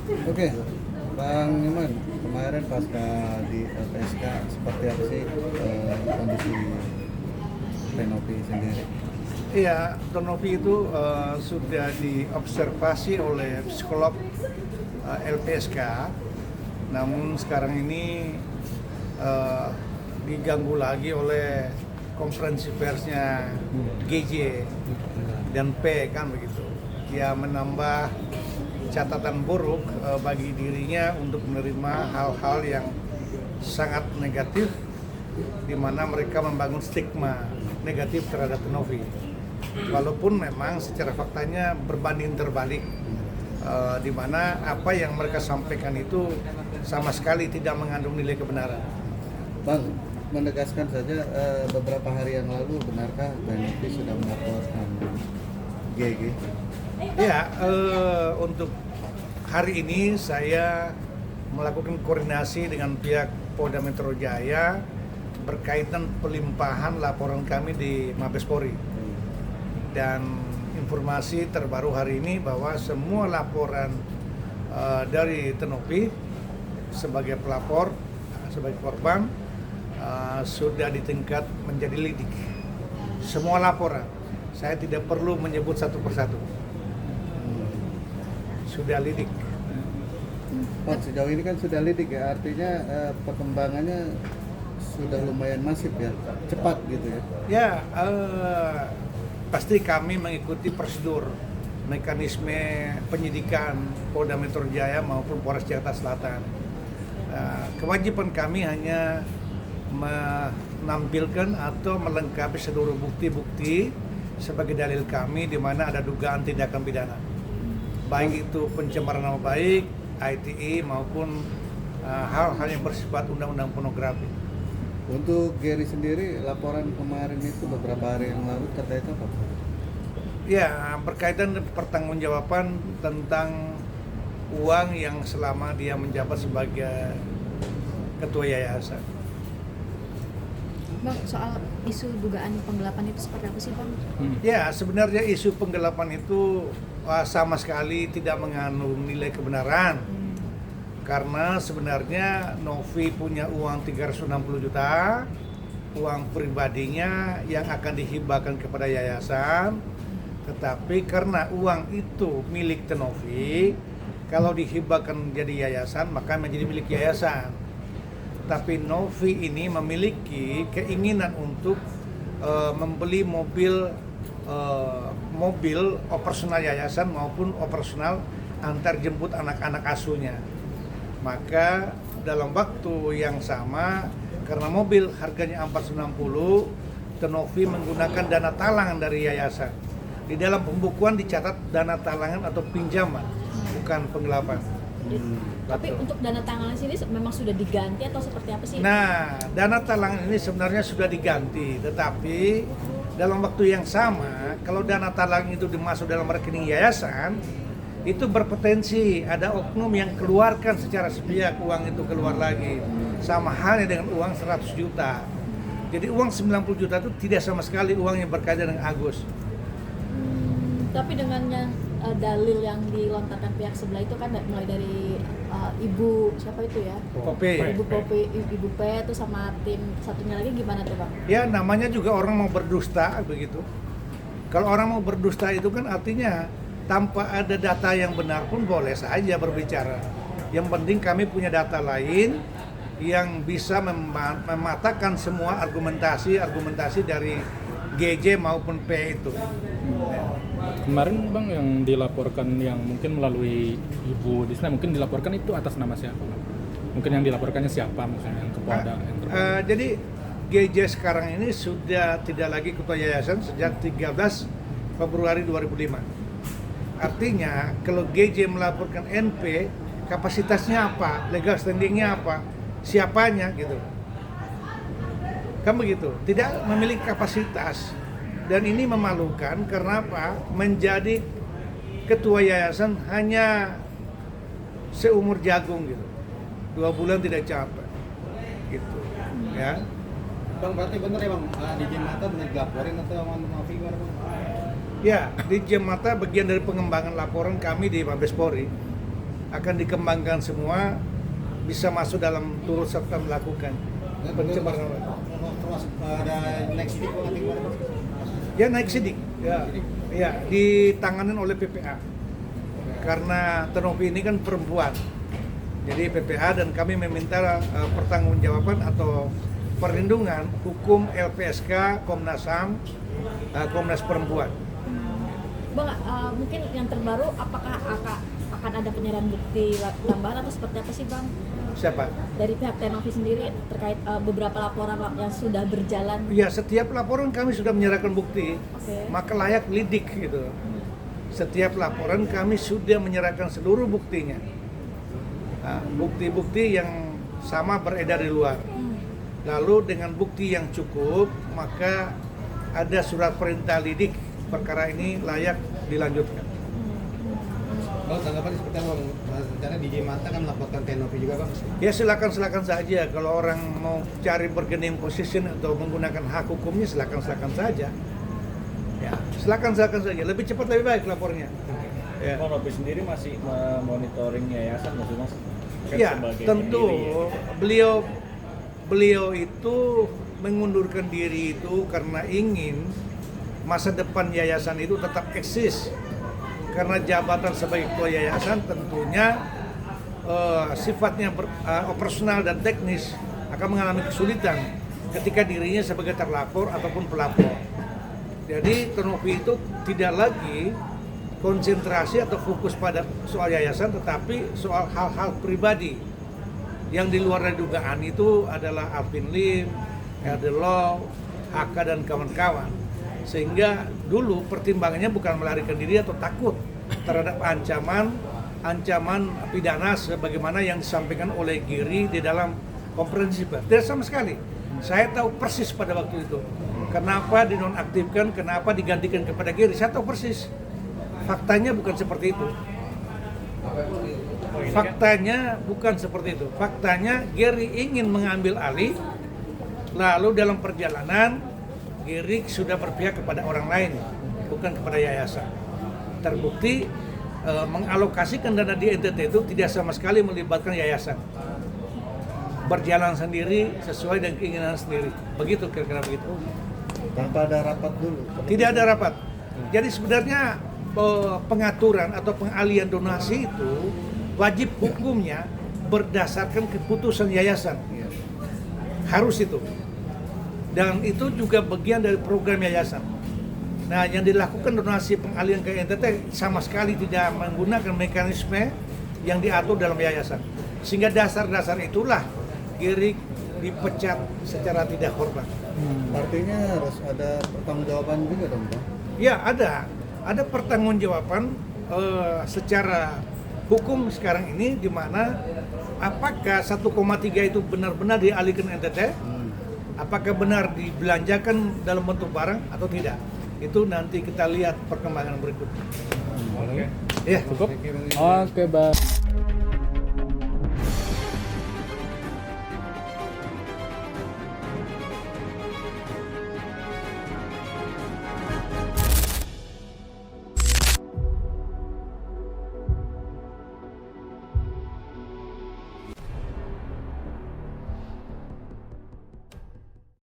Oke, Bang Iman, kemarin pasca di LPSK seperti apa sih kondisi Renopi sendiri? Iya, Tonovi itu sudah diobservasi oleh psikolog LPSK, namun sekarang ini diganggu lagi oleh konferensi persnya GJ dan P kan begitu. Dia menambah catatan buruk bagi dirinya untuk menerima hal-hal yang sangat negatif, di mana mereka membangun stigma negatif terhadap Tonovi. Walaupun memang secara faktanya berbanding terbalik, di mana apa yang mereka sampaikan itu sama sekali tidak mengandung nilai kebenaran. Bang, menegaskan saja beberapa hari yang lalu benarkah Renopi sudah melaporkan GG? Ya, untuk hari ini saya melakukan koordinasi dengan pihak Polda Metro Jaya berkaitan pelimpahan laporan kami di Mabespori. Dan informasi terbaru hari ini bahwa semua laporan dari Tonovi sebagai pelapor, sebagai korban sudah ditingkat menjadi lidik. Semua laporan, saya tidak perlu menyebut satu persatu. Sudah lidik. Bang, sejauh ini kan sudah lidik ya, artinya perkembangannya sudah lumayan masif ya, cepat gitu ya. Ya, pasti kami mengikuti prosedur mekanisme penyidikan Polda Metro Jaya maupun Polres Jakarta Selatan. Kewajiban kami hanya menampilkan atau melengkapi seluruh bukti-bukti sebagai dalil kami di mana ada dugaan tindakan pidana, baik itu pencemaran nama baik, ITE maupun hal-hal yang bersifat undang-undang pornografi. Untuk Gary sendiri, laporan kemarin itu beberapa hari yang lalu terkait apa? Ya, berkaitan dengan pertanggungjawaban tentang uang yang selama dia menjabat sebagai ketua yayasan. Bang, soal isu dugaan penggelapan itu seperti apa sih, Bang? Ya, sebenarnya isu penggelapan itu sama sekali tidak mengandung nilai kebenaran. Karena sebenarnya Novi punya uang 360 juta, uang pribadinya yang akan dihibahkan kepada yayasan. Tetapi karena uang itu milik Novi, kalau dihibahkan jadi yayasan maka menjadi milik yayasan. Tapi Novi ini memiliki keinginan untuk membeli mobil operasional yayasan maupun operasional antar jemput anak-anak asuhnya. Maka dalam waktu yang sama, karena mobil harganya 490, Tonovi menggunakan dana talangan dari yayasan. Di dalam pembukuan dicatat dana talangan atau pinjaman, bukan penggelapan. Tapi untuk dana talangan sini memang sudah diganti atau seperti apa sih? Nah, dana talangan ini sebenarnya sudah diganti, tetapi dalam waktu yang sama, kalau dana talangan itu dimasuk dalam rekening yayasan, itu berpotensi ada oknum yang keluarkan secara sepihak uang itu keluar lagi, sama halnya dengan uang 100 juta. Jadi uang 90 juta itu tidak sama sekali uang yang berkaitan dengan Agus. Tapi dengan yang dalil yang dilontarkan pihak sebelah itu kan mulai dari ibu siapa itu ya? Pope. Ibu Pope, ibu P itu sama tim satunya lagi gimana tuh, Bang? Ya, namanya juga orang mau berdusta begitu. Kalau orang mau berdusta itu kan artinya tanpa ada data yang benar pun boleh saja berbicara. Yang penting kami punya data lain yang bisa mematahkan semua argumentasi dari GJ maupun P itu. Kemarin Bang yang dilaporkan yang mungkin melalui Ibu Disna mungkin dilaporkan itu atas nama siapa? Mungkin yang dilaporkannya siapa maksudnya yang ke Polda? Jadi GJ sekarang ini sudah tidak lagi ketua yayasan sejak 13 Februari 2005. Artinya kalau GJ melaporkan NP, kapasitasnya apa, legal standingnya apa, siapanya gitu. Kan begitu, tidak memiliki kapasitas. Dan ini memalukan karena apa? Menjadi ketua yayasan hanya seumur jagung gitu. 2 bulan tidak capai. Gitu. Ya. Bang, berarti bener ya Bang, di Jemata bener dilaporin atau sama Novi gimana Bang? Ya, di Jemata bagian dari pengembangan laporan kami di Mabespori. akan dikembangkan semua, bisa masuk dalam turut serta melakukan pencemaran. Termasuk ada next week nanti gimana? Ya naik sidik, ya ditanganin oleh PPA. Karena Tenopi ini kan perempuan, jadi PPA dan kami meminta pertanggungjawaban atau perlindungan hukum LPSK, Komnas HAM, Komnas Perempuan. Bang, mungkin yang terbaru apakah akan ada penyerahan bukti tambahan atau seperti apa sih Bang? Siapa? Dari pihak Tenopi sendiri terkait beberapa laporan yang sudah berjalan. Ya, setiap laporan kami sudah menyerahkan bukti, Oke. maka layak lidik gitu. Setiap laporan kami sudah menyerahkan seluruh buktinya. Nah, bukti-bukti yang sama beredar di luar. Lalu dengan bukti yang cukup, maka ada surat perintah lidik, perkara ini layak dilanjutkan. Bang, tanggapan seperti apa Bang? Rencana DJ Mata kan melaporkan Tenopi juga Bang. Ya silakan saja. Kalau orang mau cari bargaining position atau menggunakan hak hukumnya, silakan saja. Ya, silakan saja. Lebih cepat lebih baik lapornya. Ya. Bang Robi sendiri masih monitoring yayasan nggak sih Mas? Kan Ya, sebagai tentu pendiri, ya. beliau itu mengundurkan diri itu karena ingin masa depan yayasan itu tetap eksis. Karena jabatan sebagai ketua yayasan tentunya sifatnya operasional dan teknis akan mengalami kesulitan ketika dirinya sebagai terlapor ataupun pelapor. Jadi Tenopi itu tidak lagi konsentrasi atau fokus pada soal yayasan, tetapi soal hal-hal pribadi yang di luar dari dugaan. Itu adalah Alvin Lim, Erdelow, HK dan kawan-kawan. Sehingga dulu pertimbangannya bukan melarikan diri atau takut terhadap ancaman pidana sebagaimana yang disampaikan oleh Giri di dalam konferensi pers. Tidak sama sekali. Saya tahu persis pada waktu itu kenapa dinonaktifkan, kenapa digantikan kepada Giri. Saya tahu persis. Faktanya bukan seperti itu. Faktanya bukan seperti itu. Faktanya Giri ingin mengambil alih, lalu dalam perjalanan Giri sudah berpihak kepada orang lain, bukan kepada yayasan. Terbukti mengalokasikan dana di NTT itu tidak sama sekali melibatkan yayasan. Berjalan sendiri sesuai dengan keinginan sendiri. Begitu kira-kira begitu. Tanpa ada rapat dulu. Tidak ada rapat. Jadi sebenarnya pengaturan atau pengalian donasi itu wajib hukumnya berdasarkan keputusan yayasan. Harus itu. Dan itu juga bagian dari program yayasan. Nah, yang dilakukan donasi pengalian ke NTT sama sekali tidak menggunakan mekanisme yang diatur dalam yayasan. Sehingga dasar-dasar itulah Giri dipecat secara tidak hormat. Artinya harus ada pertanggungjawaban juga dong Bang? Ya, ada pertanggungjawaban secara hukum sekarang ini, di mana apakah 1,3 itu benar-benar dialihkan NTT? Apakah benar dibelanjakan dalam bentuk barang atau tidak? Itu nanti kita lihat perkembangan berikutnya. Oke. Ya. Cukup? Oke, Bang.